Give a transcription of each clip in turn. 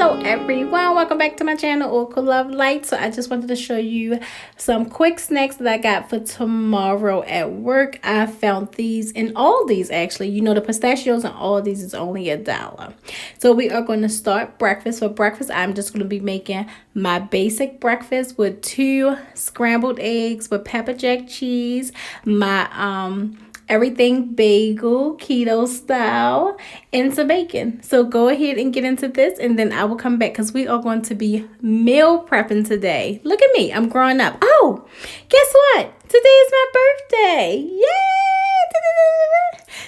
Hello everyone, welcome back to my channel, Oracle Love Light. So I just wanted to show you some quick snacks that I got for tomorrow at work. I found these in Aldi's actually. You know, the pistachios in Aldi's is only $1. So we are going to start breakfast. For breakfast, I'm just going to be making my basic breakfast with 2 scrambled eggs with pepper jack cheese, my everything bagel, keto style, and some bacon. So go ahead and get into this, and then I will come back because we are going to be meal prepping today. Look at me, I'm growing up. Oh, guess what? Today is my birthday. Yay!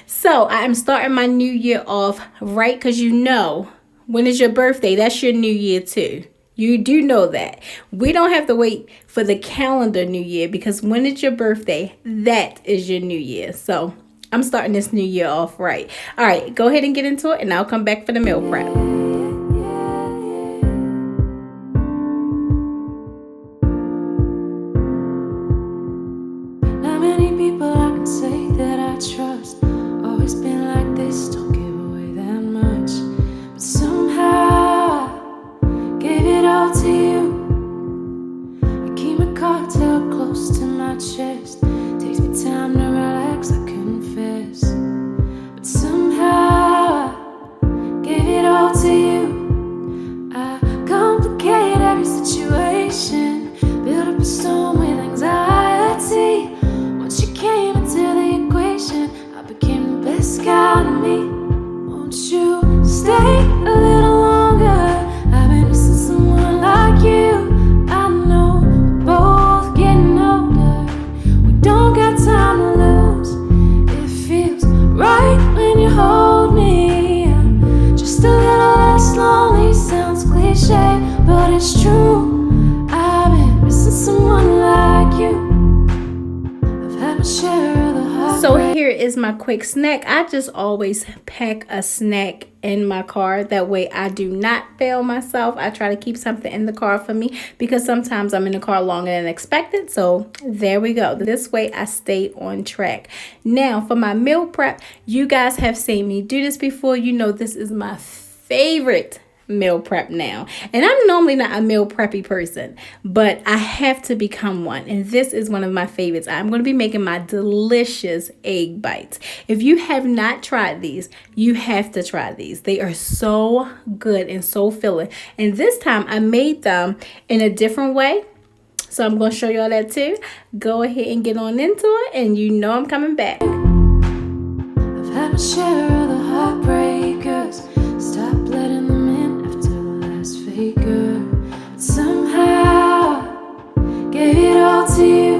So I am starting my new year off right, because you know, when is your birthday? That's your new year too. You do know that. We don't have to wait for the calendar new year, because when it's your birthday, that is your new year. So I'm starting this new year off right. All right, go ahead and get into it, and I'll come back for the meal prep. Not many people I can say that I trust. Always been like this, don't give away that much. But somehow gave it all to you. I keep my cards held close to my chest. Takes me time to relax, I confess. But somehow I gave it all to you. I complicate every situation, build up a storm with anxiety. Once you came into the equation, I became the best kind of me. Won't you stay a little longer? I've been missing someone like you. I know we're both getting older. We don't got time to lose. It feels right when you hold me. I'm just a little less lonely. Sounds cliche, but it's true. I've been missing someone like you. I've had my share of the heartbreak. So here is my quick snack. I just always pack a snack in my car. That way I do not fail myself. I try to keep something in the car for me, because sometimes I'm in the car longer than expected. So there we go. This way I stay on track. Now for my meal prep, you guys have seen me do this before. You know this is my favorite meal prep now, and I'm normally not a meal preppy person, but I have to become one, and this is one of my favorites. I'm going to be making my delicious egg bites. If you have not tried these, you have to try these. They are so good and so filling, and this time I made them in a different way, so I'm going to show y'all that too. Go ahead and get on into it, and you know I'm coming back. I've had my share of the heartbreakers. Stop letting them in after the last faker. But somehow gave it all to you.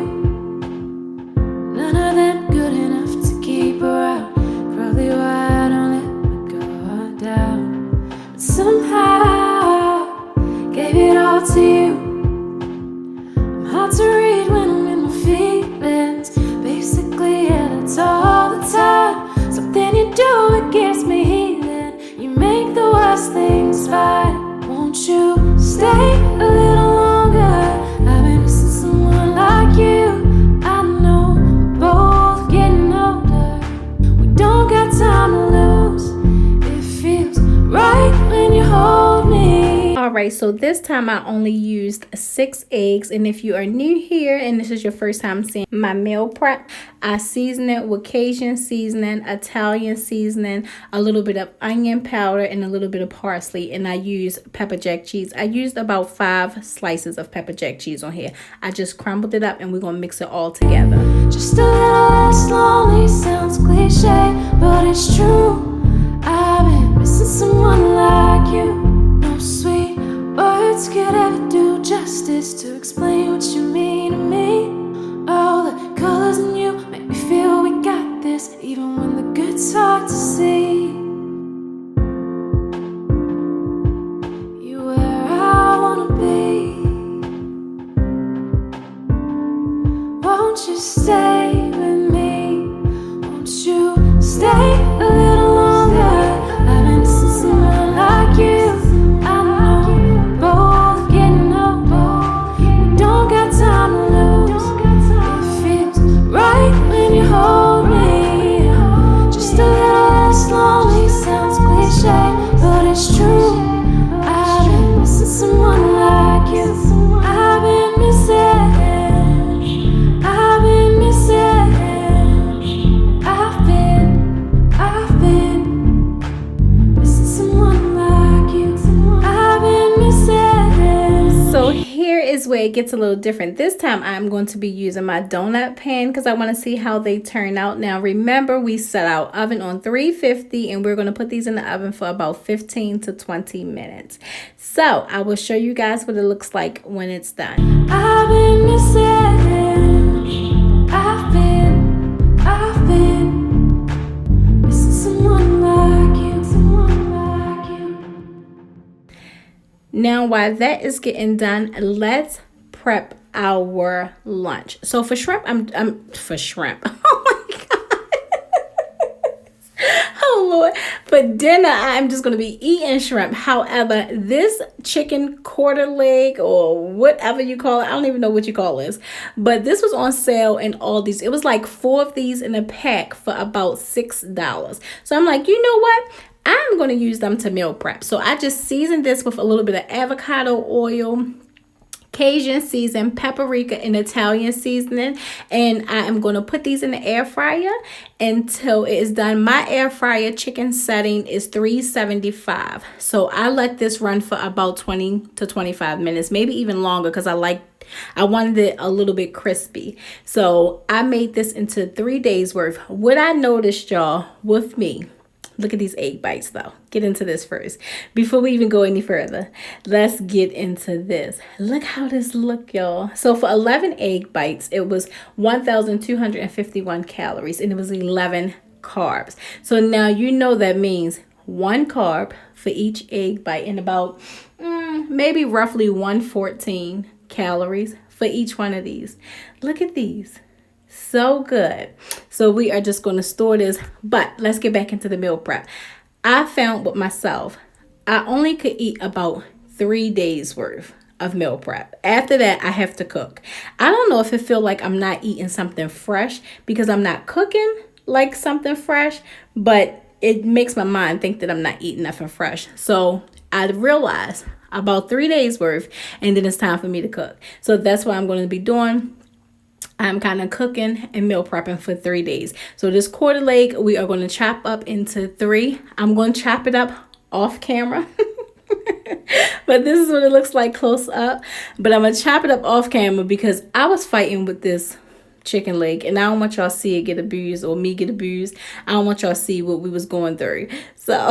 None of them good enough to keep around. Probably why I don't let my guard down. But somehow gave it all to you. I'm hard to read when I'm in my feelings. Basically, yeah, that's all the time. Something you do, it gives me healing. You make the worst things fine. Won't you stay a little longer? I've been missing someone like you. I know we're both getting older. We don't got time to lose. It feels right when you hold me. Alright, so this time I only used 6 eggs, and if you are new here and this is your first time seeing my meal prep, I season it with Cajun seasoning, Italian seasoning, a little bit of onion powder, and a little bit of parsley, and I use pepper jack cheese. I used about 5 slices of pepper jack cheese on here. I just crumbled it up, and we're going to mix it all together. Just a little less lonely, sounds cliche, but it's true. I've been missing someone like you. No sweet words could ever do justice to explain what you mean to me. All the colors in you make me feel we got this, even when the good's hard to see. You where I wanna be. Won't you stay with me? Won't you stay a little longer? I've been missing someone is where it gets a little different. This time I'm going to be using my donut pan because I want to see how they turn out. Now remember, we set our oven on 350 and we're going to put these in the oven for about 15 to 20 minutes. So I will show you guys what it looks like when it's done. I've been missing. I've been missing someone like you, someone like you. Now while that is getting done, let's prep our lunch. So for shrimp, I'm for shrimp. Oh my God. Oh Lord. For dinner, I'm just going to be eating shrimp. However, this chicken quarter leg or whatever you call it, I don't even know what you call this, but this was on sale in Aldi's. It was like 4 of these in a pack for about $6. So I'm like, you know what? I'm going to use them to meal prep. So I just seasoned this with a little bit of avocado oil, Cajun season, paprika, and Italian seasoning. And I am going to put these in the air fryer until it is done. My air fryer chicken setting is 375. So I let this run for about 20 to 25 minutes, maybe even longer, because I wanted it a little bit crispy. So I made this into 3 days worth. What I noticed, y'all, with me, look at these egg bites though. Get into this first. Before we even go any further, let's get into this. Look how this look, y'all. So for 11 egg bites, it was 1,251 calories and it was 11 carbs. So now you know that means 1 carb for each egg bite and about maybe roughly 114 calories for each one of these. Look at these. So good. So we are just going to store this, but let's get back into the meal prep. I found with myself, I only could eat about 3 days worth of meal prep. After that, I have to cook. I don't know if it feel like I'm not eating something fresh because I'm not cooking like something fresh, but it makes my mind think that I'm not eating nothing fresh. So I realized about 3 days worth, and then it's time for me to cook. So that's what I'm going to be doing. I'm kind of cooking and meal prepping for 3 days. So this quarter leg, we are going to chop up into 3. I'm going to chop it up off camera. But this is what it looks like close up. But I'm going to chop it up off camera because I was fighting with this chicken leg and I don't want y'all see it get abused or me get abused. I don't want y'all see what we was going through. So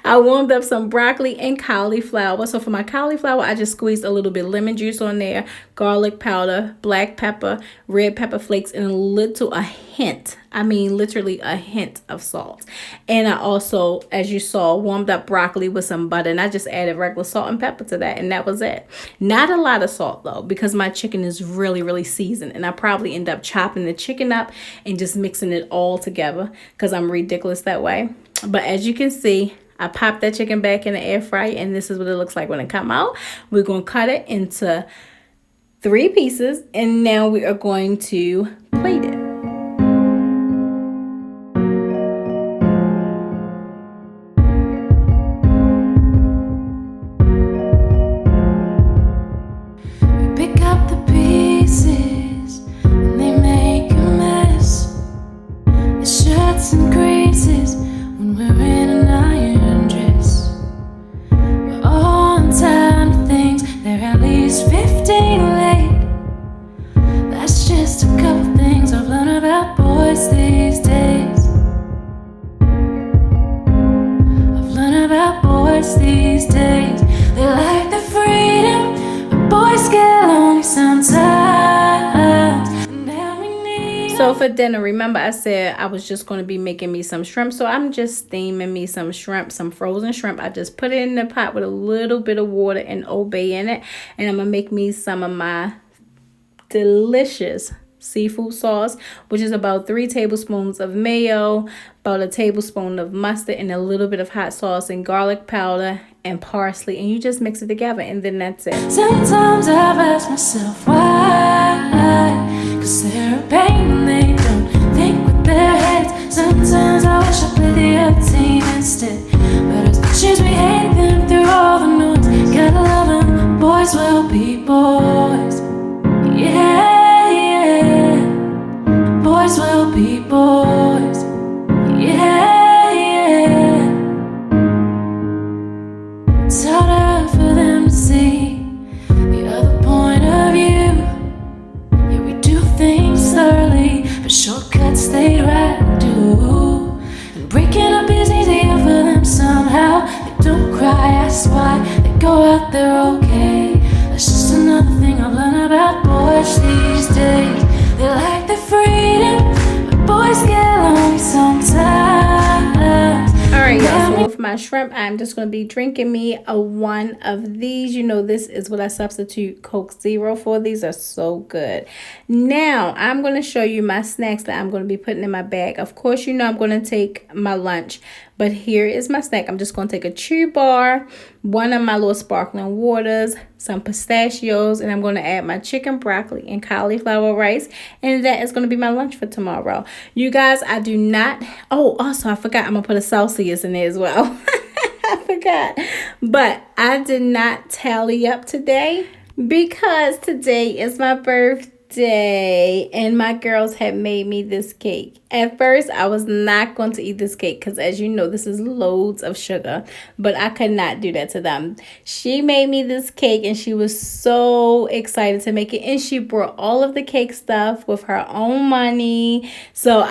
I warmed up some broccoli and cauliflower. So for my cauliflower, I just squeezed a little bit of lemon juice on there, garlic powder, black pepper, red pepper flakes, and a hint. I mean, literally a hint of salt. And I also, as you saw, warmed up broccoli with some butter. And I just added regular salt and pepper to that. And that was it. Not a lot of salt, though, because my chicken is really, really seasoned. And I probably end up chopping the chicken up and just mixing it all together because I'm ridiculous that way. But as you can see, I popped that chicken back in the air fryer, and this is what it looks like when it come out. We're going to cut it into 3 pieces, and now we are going to plate it. We pick up the pieces, and they make a mess. It shirts and creases when we're in an iron dress. We're on time to things, they're at least 15 late. That's just a couple things I've learned about boys these days. I've learned about boys these days. They like the freedom, but boys get lonely sometimes. And now we need. So for dinner, remember I said I was just going to be making me some shrimp. So I'm just steaming me some shrimp, some frozen shrimp. I just put it in the pot with a little bit of water and Old Bay in it. And I'm going to make me some of my delicious seafood sauce, which is about 3 tablespoons of mayo, about a tablespoon of mustard, and a little bit of hot sauce and garlic powder and parsley, and you just mix it together, and then that's it. Sometimes I've asked myself why, 'cause they're a pain when they don't think with their heads. Sometimes I wish I played the other team instead, but as much as we hate them through all the noise, gotta love them, boys will be boys. Yeah, yeah. Boys will be boys. Yeah, yeah. It's harder for them to see the spot, they go out there okay. That's just another thing I've learned about boys these days. They like the freedom, but boys get lonely sometimes. Alright, y'all, so with my shrimp, I'm just going to be drinking me a one of these. You know, this is what I substitute Coke Zero for. These are so good. Now, I'm going to show you my snacks that I'm going to be putting in my bag. Of course, you know I'm going to take my lunch, but here is my snack. I'm just going to take a chew bar, one of my little sparkling waters, some pistachios, and I'm going to add my chicken, broccoli, and cauliflower rice. And that is going to be my lunch for tomorrow. You guys, I do not... Oh, also, I forgot I'm going to put a Celsius in there as well. I forgot. But I did not tally up today because today is my birthday and my girls had made me this cake. At first, I was not going to eat this cake because, as you know, this is loads of sugar, but I could not do that to them. She made me this cake and she was so excited to make it, and she brought all of the cake stuff with her own money. So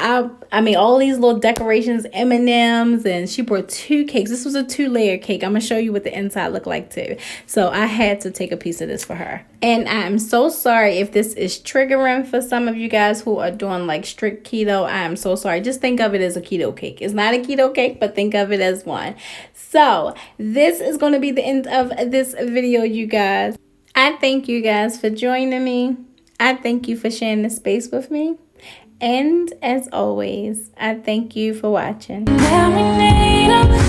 I mean, all these little decorations, M&Ms, and she brought 2 cakes. This was a 2-layer cake. I'm going to show you what the inside looked like too. So I had to take a piece of this for her. And I'm so sorry if this is triggering for some of you guys who are doing like strict keto. I'm so sorry. Just think of it as a keto cake. It's not a keto cake, but think of it as one. So this is going to be the end of this video, you guys. I thank you guys for joining me. I thank you for sharing the space with me. And as always, I thank you for watching.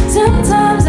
Sometimes